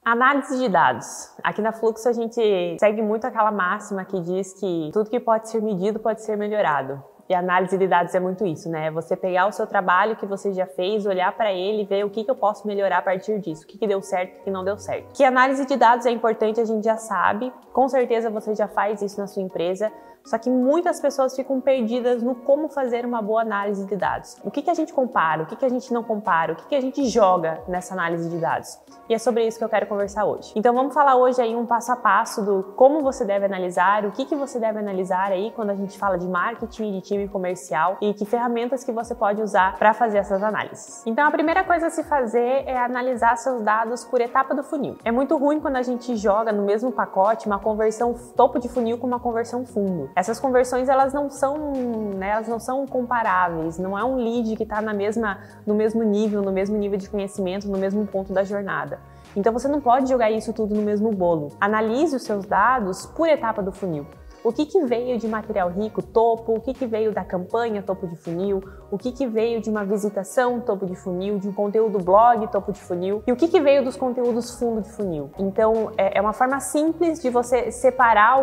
Análise de dados. Aqui na Fluxo a gente segue muito aquela máxima que diz que tudo que pode ser medido pode ser melhorado. E a análise de dados é muito isso, né? Você pegar o seu trabalho que você já fez, olhar para ele e ver o que eu posso melhorar a partir disso, o que deu certo e o que não deu certo. Que análise de dados é importante, a gente já sabe, com certeza você já faz isso na sua empresa, só que muitas pessoas ficam perdidas no como fazer uma boa análise de dados. O que a gente compara, o que a gente não compara, o que a gente joga nessa análise de dados. E é sobre isso que eu quero conversar hoje. Então vamos falar hoje aí um passo a passo do como você deve analisar, o que você deve analisar aí quando a gente fala de marketing, de time comercial e que ferramentas que você pode usar para fazer essas análises. Então a primeira coisa a se fazer é analisar seus dados por etapa do funil. É muito ruim quando a gente joga no mesmo pacote uma conversão topo de funil com uma conversão fundo. Essas conversões elas não são comparáveis, não é um lead que está no mesmo nível de conhecimento, no mesmo ponto da jornada. Então você não pode jogar isso tudo no mesmo bolo. Analise os seus dados por etapa do funil. O que veio de material rico, topo, o que veio da campanha, topo de funil, o que veio de uma visitação, topo de funil, de um conteúdo blog, topo de funil, e o que veio dos conteúdos fundo de funil. Então, é uma forma simples de você separar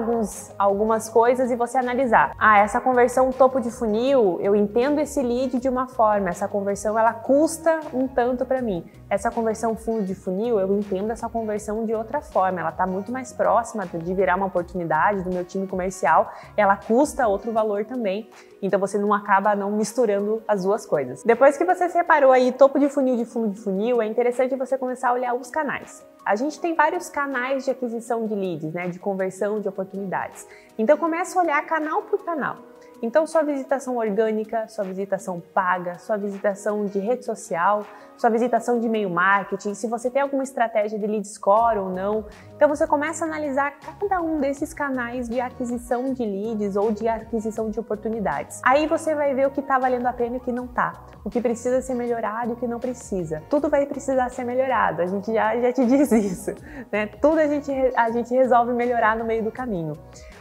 algumas coisas e você analisar. Essa conversão topo de funil, eu entendo esse lead de uma forma, essa conversão ela custa um tanto para mim. Essa conversão fundo de funil, eu entendo essa conversão de outra forma, ela está muito mais próxima de virar uma oportunidade do meu time comercial, ela custa outro valor também, então você não acaba misturando as duas coisas. Depois que você separou aí topo de funil de fundo de funil, é interessante você começar a olhar os canais. A gente tem vários canais de aquisição de leads, né, de conversão de oportunidades. Então começa a olhar canal por canal. Então sua visitação orgânica, sua visitação paga, sua visitação de rede social, sua visitação de e-mail marketing, se você tem alguma estratégia de lead score ou não. Então você começa a analisar cada um desses canais de aquisição de leads ou de aquisição de oportunidades. Aí você vai ver o que está valendo a pena e o que não está, o que precisa ser melhorado e o que não precisa. Tudo vai precisar ser melhorado, a gente já te diz isso, né? Tudo a gente resolve melhorar no meio do caminho.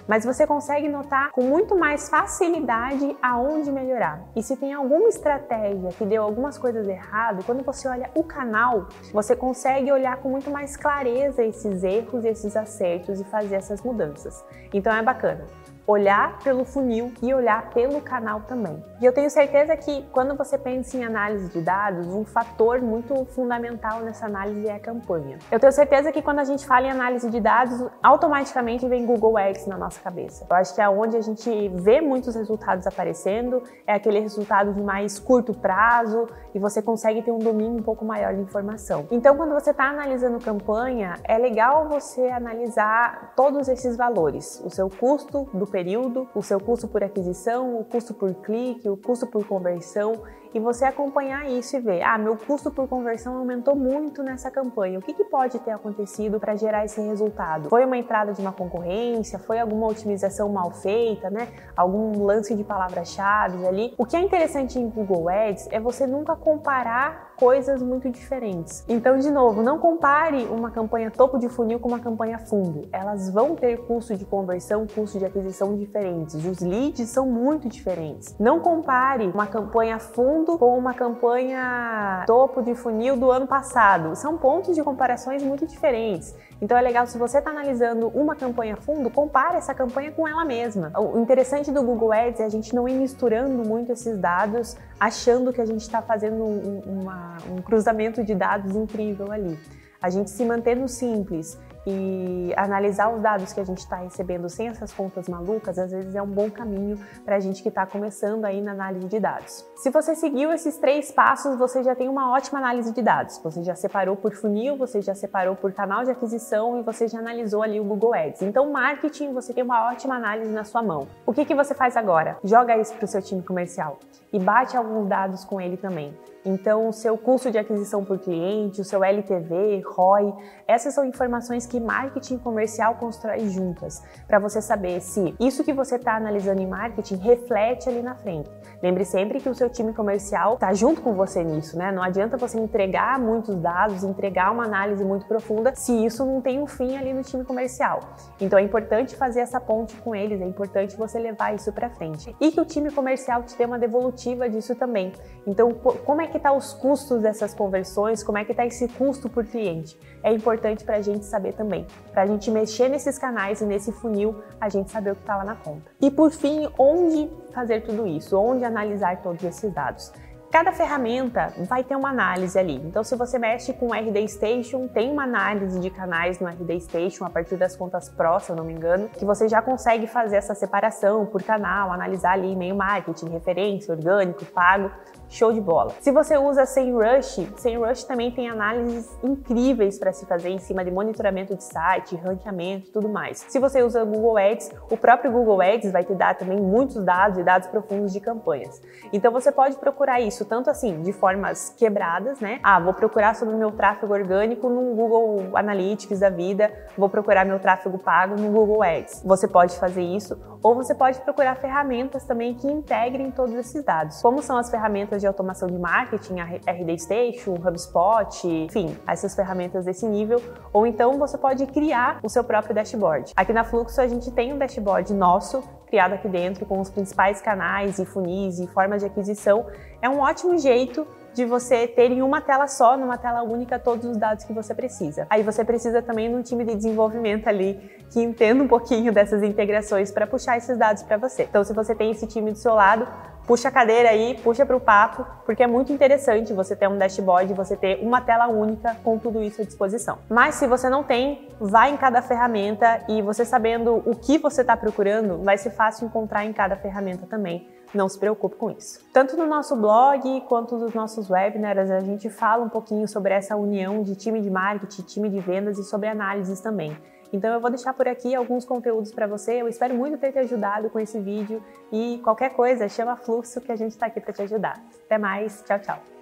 Mas você consegue notar com muito mais facilidade aonde melhorar. E se tem alguma estratégia que deu algumas coisas errado, quando você olha o canal, você consegue olhar com muito mais clareza esses erros e esses acertos e fazer essas mudanças. Então é bacana olhar pelo funil e olhar pelo canal também. E eu tenho certeza que quando você pensa em análise de dados, um fator muito fundamental nessa análise é a campanha. Eu tenho certeza que quando a gente fala em análise de dados, automaticamente vem Google Ads na nossa cabeça. Eu acho que é onde a gente vê muitos resultados aparecendo, é aquele resultado de mais curto prazo e você consegue ter um domínio um pouco maior de informação. Então, quando você está analisando campanha, é legal você analisar todos esses valores, o seu custo do período, o seu custo por aquisição, o custo por clique, o custo por conversão, e você acompanhar isso e ver, meu custo por conversão aumentou muito nessa campanha, o que pode ter acontecido para gerar esse resultado? Foi uma entrada de uma concorrência? Foi alguma otimização mal feita, né? Algum lance de palavras-chave ali? O que é interessante em Google Ads é você nunca comparar coisas muito diferentes. Então, de novo, não compare uma campanha topo de funil com uma campanha fundo. Elas vão ter custo de conversão, custo de aquisição diferentes. Os leads são muito diferentes. Não compare uma campanha fundo com uma campanha topo de funil do ano passado. São pontos de comparações muito diferentes. Então é legal, se você está analisando uma campanha fundo, compare essa campanha com ela mesma. O interessante do Google Ads é a gente não ir misturando muito esses dados, achando que a gente está fazendo um cruzamento de dados incrível ali. A gente se manter no simples e analisar os dados que a gente está recebendo sem essas contas malucas, às vezes é um bom caminho para a gente que está começando aí na análise de dados. Se você seguiu esses 3 passos, você já tem uma ótima análise de dados. Você já separou por funil, você já separou por canal de aquisição e você já analisou ali o Google Ads. Então, marketing, você tem uma ótima análise na sua mão. O que você faz agora? Joga isso para o seu time comercial e bate alguns dados com ele também. Então, o seu custo de aquisição por cliente, o seu LTV, ROI, essas são informações que marketing e comercial constroem juntas, para você saber se isso que você está analisando em marketing reflete ali na frente. Lembre sempre que o seu time comercial está junto com você nisso, né? Não adianta você entregar muitos dados, entregar uma análise muito profunda, se isso não tem um fim ali no time comercial. Então é importante fazer essa ponte com eles, é importante você levar isso para frente. E que o time comercial te dê uma devolutiva disso também. Então, como é que tá os custos dessas conversões? Como é que tá esse custo por cliente? É importante para a gente saber também. Para a gente mexer nesses canais e nesse funil, a gente saber o que está lá na conta. E por fim, onde fazer tudo isso? Onde analisar todos esses dados? Cada ferramenta vai ter uma análise ali. Então, se você mexe com o RD Station, tem uma análise de canais no RD Station a partir das contas Pro, se eu não me engano, que você já consegue fazer essa separação por canal, analisar ali e-mail marketing, referência, orgânico, pago, show de bola. Se você usa SEMrush também tem análises incríveis para se fazer em cima de monitoramento de site, ranqueamento e tudo mais. Se você usa Google Ads, o próprio Google Ads vai te dar também muitos dados e dados profundos de campanhas. Então, você pode procurar isso tanto assim, de formas quebradas, né? Vou procurar sobre o meu tráfego orgânico no Google Analytics da vida, vou procurar meu tráfego pago no Google Ads. Você pode fazer isso, ou você pode procurar ferramentas também que integrem todos esses dados. Como são as ferramentas de automação de marketing, a RD Station, HubSpot, enfim, essas ferramentas desse nível, ou então você pode criar o seu próprio dashboard. Aqui na Fluxo a gente tem um dashboard nosso, criado aqui dentro com os principais canais e funis e formas de aquisição. É um ótimo jeito de você ter em uma tela só, numa tela única, todos os dados que você precisa. Aí você precisa também de um time de desenvolvimento ali que entenda um pouquinho dessas integrações para puxar esses dados para você. Então, se você tem esse time do seu lado, puxa a cadeira aí, puxa para o papo, porque é muito interessante você ter um dashboard, você ter uma tela única com tudo isso à disposição. Mas se você não tem, vai em cada ferramenta e você sabendo o que você está procurando, vai ser fácil encontrar em cada ferramenta também. Não se preocupe com isso. Tanto no nosso blog quanto nos nossos webinars, a gente fala um pouquinho sobre essa união de time de marketing, time de vendas e sobre análises também. Então eu vou deixar por aqui alguns conteúdos para você. Eu espero muito ter te ajudado com esse vídeo e qualquer coisa, chama Fluxo que a gente está aqui para te ajudar. Até mais, tchau, tchau!